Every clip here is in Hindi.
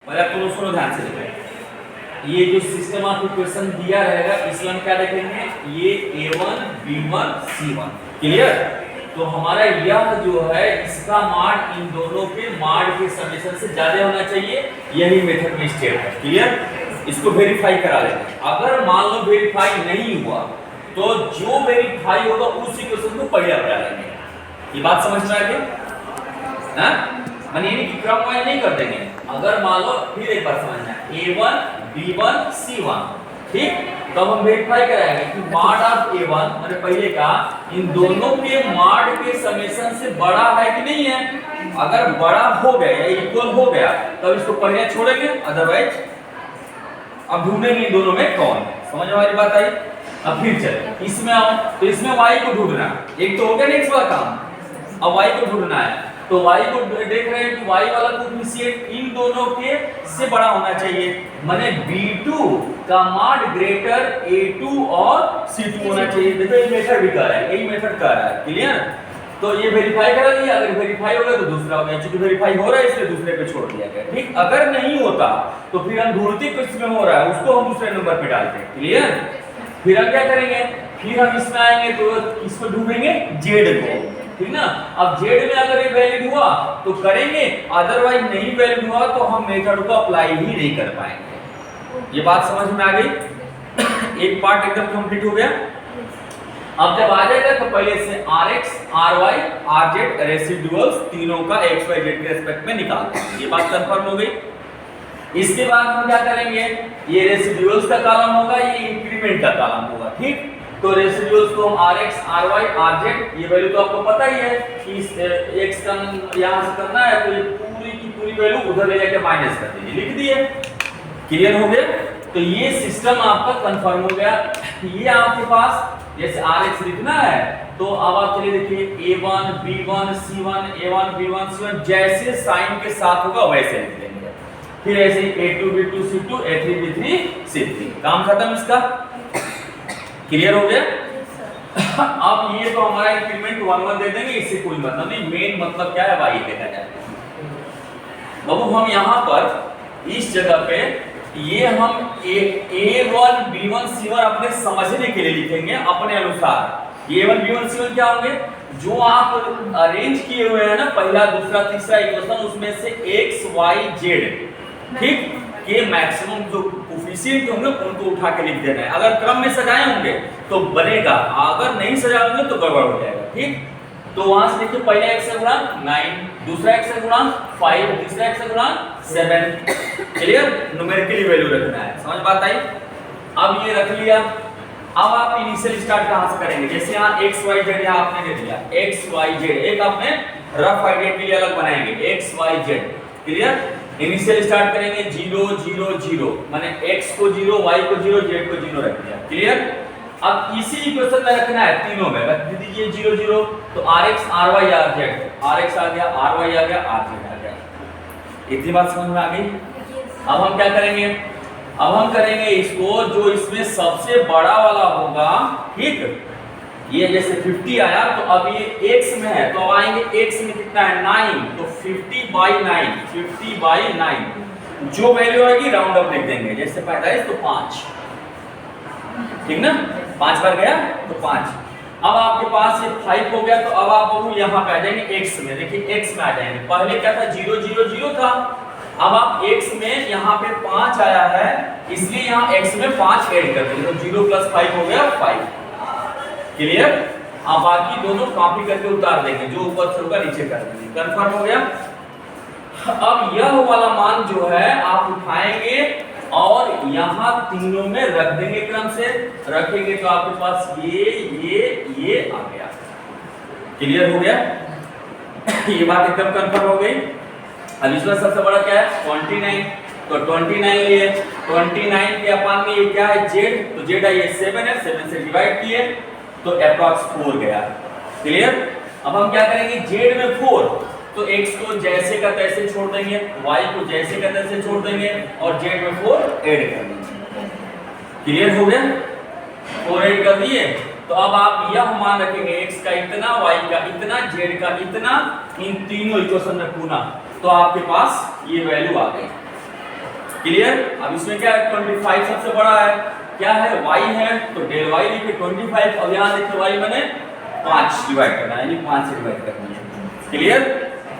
मतलब तुम सुनो ध्यान से देखो, ये जो सिस्टम ऑफ इक्वेशन दिया रहेगा इसमें हम क्या देखेंगे, ये a1 b1 c1 क्लियर। तो हमारा यह जो है इसका माड इन दोनों के माड के समेशन से ज्यादा होना चाहिए, यही मेथड में स्टेप है क्लियर। इसको वेरीफाई करा लेते। अगर मान लो वेरीफाई नहीं हुआ तो जो वेरीफाई होगा उस इक्वेशन को पढ़िया बना लेंगे। ये बात समझ में आ गई ना, माने ये कि क्रम वाइज नहीं कर देंगे। अगर मान लो फिर एक बार समझना, a1 b1 c1 ठीक, तो हम वेरीफाई कराएंगे कि माड ऑफ a1 माने पहले का इन दोनों के माड के समेशन से बड़ा है कि नहीं है। अगर बड़ा हो गया या इक्वल हो गया तब इसको पढ़िया छोड़ेंगे, अदरवाइज अब ढूंढेंगे इन दोनों में कौन। समझ में हमारी बात आई। अब फिर चले इसमें आओ, तो इसमें y को ढूंढना, एक तो हो गया नेक्स्ट वाला काम, अब y को ढूंढना है। तो y को देख रहे हैं कि y वाला कोएफिशिएंट इन दोनों के से बड़ा होना चाहिए, माने b2 का माड ग्रेटर a2 और c2 होना चाहिए। देखो ये मेथड भी कर रहा है, यही मेथड कर रहा है क्लियर। तो ये वेरीफाई करा लिया, अगर वेरीफाई हो गया तो दूसरा हो गया, क्योंकि वेरीफाई हो रहा है इसलिए दूसरे पे छोड़ दिया गया ठीक। अगर नहीं होता तो फिर हम ढूंढते किसमें हो रहा है उसको हम दूसरे नंबर पे डालते हैं क्लियर। फिर हम क्या करेंगे, फिर हम इसमें आएंगे तो किसको ढूंढेंगे, जेड को ठीक ना। अब जेड में अगर ये वैलिड हुआ तो करेंगे, अदरवाइज नहीं वैलिड हुआ तो हम मेथड को अप्लाई ही नहीं कर पाएंगे। ये बात समझ में आ गई। एक पार्ट एकदम कंप्लीट हो गया। अब जब आ जाएगा तो पहले से rx ry rz रेसिडुअल्स तीनों का x y z के रिस्पेक्ट में निकालते हैं। ये बात कंफर्म हो गई। इसके बाद हम क्या करेंगे, ये रेसिडुअल्स का कॉलम होगा, ये इंक्रीमेंट का कॉलम होगा ठीक। तो रेसिडुअल्स को हम rx ry rz, ये वैल्यू तो आपको पता ही है कि x का यहां से करना है तो ये पूरी की पूरी वैल्यू उधर ले जाके माइनस कर दीजिए, लिख दिए क्लियर हो गया। तो ये सिस्टम आपका कंफर्म हो गया। ये आपके पास जैसे rx लिखना है तो अब आप चलिए देखिए a1 b1 c1 a1 b1 c1 जैसे साइन के साथ होगा वैसे लिख देंगे। फिर ऐसे a2 b2 c2 a3 b3 c3, काम खत्म इसका क्लियर हो गया। अब ये तो हमारा इंक्रीमेंट 1 1 दे देंगे, इससे कोई मतलब नहीं, मेन मतलब क्या है y देखा जाए। बाबू हम यहां पर इस जगह पे ये हम a1 b1 c1 अपने समझने के लिए लिखेंगे अपने अनुसार। a1 b1 c1 क्या होंगे, जो आप अरेंज किए हुए हैं ना पहला दूसरा तीसरा इक्वेशन, उसमें से x y z ठीक के मैक्सिमम जो कोएफिशिएंट होंगे उनको उठा के लिख देना है। अगर क्रम में सजाए होंगे तो बनेगा, अगर नहीं सजाए होंगे तो गड़बड़ हो जाएगा ठीक। तो वहां से देखिए पहला x का गुणांक 9, दूसरा x का गुणांक 5, तीसरा x का गुणांक 7 क्लियर। न्यूमेरिकली वैल्यू रखना है, समझ बात आई। अब ये रख लिया। अब आप इनिशियल स्टार्ट कहां से करेंगे, जैसे यहाँ x y z यहाँ आपने दे दिया x y z, एक आपने रफ आइडिया के लिए अलग बनाएंगे x y z clear. Initial start करेंगे 0 0 0, माने x को 0 y को 0 z को 0 रख दिया क्लियर। अब इसी इक्वेशन में रखना है तीनों में, रख दीजिए 0 0, तो rx ry rz, rx आ गया ry आ गया rz आ गया। इतनी बात समझ में आ गई। अब हम क्या करेंगे, अब हम करेंगे इसको जो इसमें सबसे बड़ा वाला होगा ठीक। ये जैसे 50 आया तो अब ये x में है तो अब आएंगे x में कितना है 9, तो 50/9 50/9 जो वैल्यू आएगी राउंड अप लिख देंगे, जैसे 45 तो 5 ठीक ना, 5 बार गया तो 5। अब आपके पास ये 5 हो गया तो अब आप यहाँ पे आ जाएंगे x में, देखिए x में आ जाएंगे। पहले क्या था 0 0 0 था, अब आप x में यहाँ पे 5 आया है इसलिए यहाँ x में 5 ऐड कर देंगे, तो 0 + 5 हो गया 5 क्लियर। अब बाकी दोनों कॉपी करके उतार देंगे, जो ऊपर से होगा नीचे कर देंगे, कंफर्म हो गया। अब यह वाला मान जो है आप उठाएंगे और यहाँ तीनों में रख देंगे, क्रम से रखेंगे तो आपके पास ये आ गया क्लियर हो गया। ये बात एकदम कंफर्म हो गई। अब इसमें सबसे बड़ा क्या है 29, तो 29 लिए 29 के अपान में ये क्या है z, तो z है ये 7 है, 7 से डिवाइड किए तो अप्रॉक्स 4 गया क्लियर। अब हम क्या करेंगे z में 4, तो x को जैसे का तैसे छोड़ देंगे, y को जैसे का तैसे छोड़ देंगे और z में 4 ऐड कर देंगे क्लियर हो गया। 4 ऐड कर दिए तो अब आप यह मान रखेंगे x का इतना y का इतना z का इतना, इन तीनों इक्वेशन में पुनः, तो आपके पास ये वैल्यू आ गई क्लियर। अब इसमें क्या है, 25 सबसे बड़ा है, क्या है y है, तो डेल y लिखे 25। अब यहाँ देखिए y मैंने 5 डिवाइड करना है, यानी 5 से डिवाइड करनी है। क्लियर।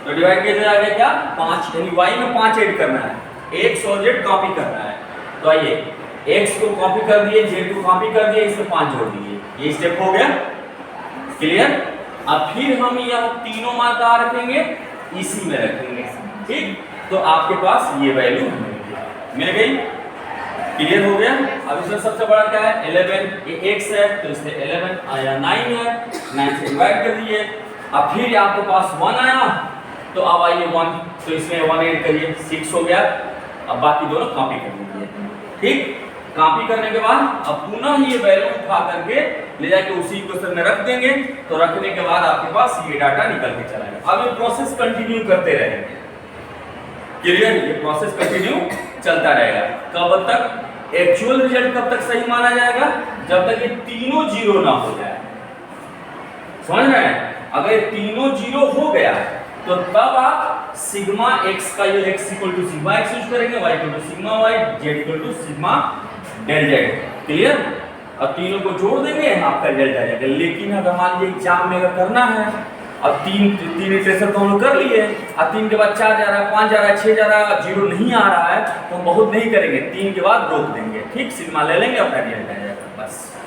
तो डिवाइड किया जाएगा क्या, 5, यानी y में 5 ऐड करना है, x और z कॉपी करना है। तो आइए x को कॉपी कर दिए, z को कॉपी कर दिए, इसमें 5 जोड़ दिए, ये स्टेप हो गया। क्लियर। अब फिर हम यह तीनों मान कहाँ रखेंगे, इसी में रखेंगे। ठीक, तो आपके पास ये वैल्यू मिल गई। क्लियर हो गया। अब इसमें सबसे बड़ा क्या है, 11, ये x है, तो इसमें 11 आया, 9 है, 9 से डिवाइड कर दिए। अब फिर आपके पास 1 आया, तो अब आइए 1, तो इसमें 1 ऐड करिए, 6 हो गया। अब बाकी दोनों कॉपी कर लीजिए। ठीक, कॉपी करने के बाद अब पुनः ये वैल्यू उठा करके ले जाके उसी क्वेश्चन में रख देंगे। तो रखने के बाद आपके पास ये डाटा निकल के चलेगा। अब ये प्रोसेस कंटिन्यू करते रहेंगे। क्लियर, ये प्रोसेस कंटिन्यू चलता रहेगा। कब तक, एक्चुअल रिजल्ट कब तक सही माना जाएगा, जब तक ये तीनों जीरो ना हो जाए। समझ रहे हैं, अगर ये तीनों जीरो हो गया तो तब आप सिग्मा x का ये x equal to sigma x use करेंगे, y equal to sigma y, z equal to sigma del z। Clear. अब तीनों को जोड़ देंगे, आपका रिजल्ट आ जाएगा। लेकिन अगर मान लीजिए एग्जाम में अगर करना है, अब तीन इटरेशन तो हम लोग कर लिए, अब 3 के बाद 4 जा रहा है, 5 जा रहा है, 6 जा रहा है, 0 नहीं आ रहा है, तो हम बहुत नहीं करेंगे, 3 के बाद रोक देंगे। ठीक, सिग्मा ले लेंगे, अपना रिजल्ट आ जाएगा बस।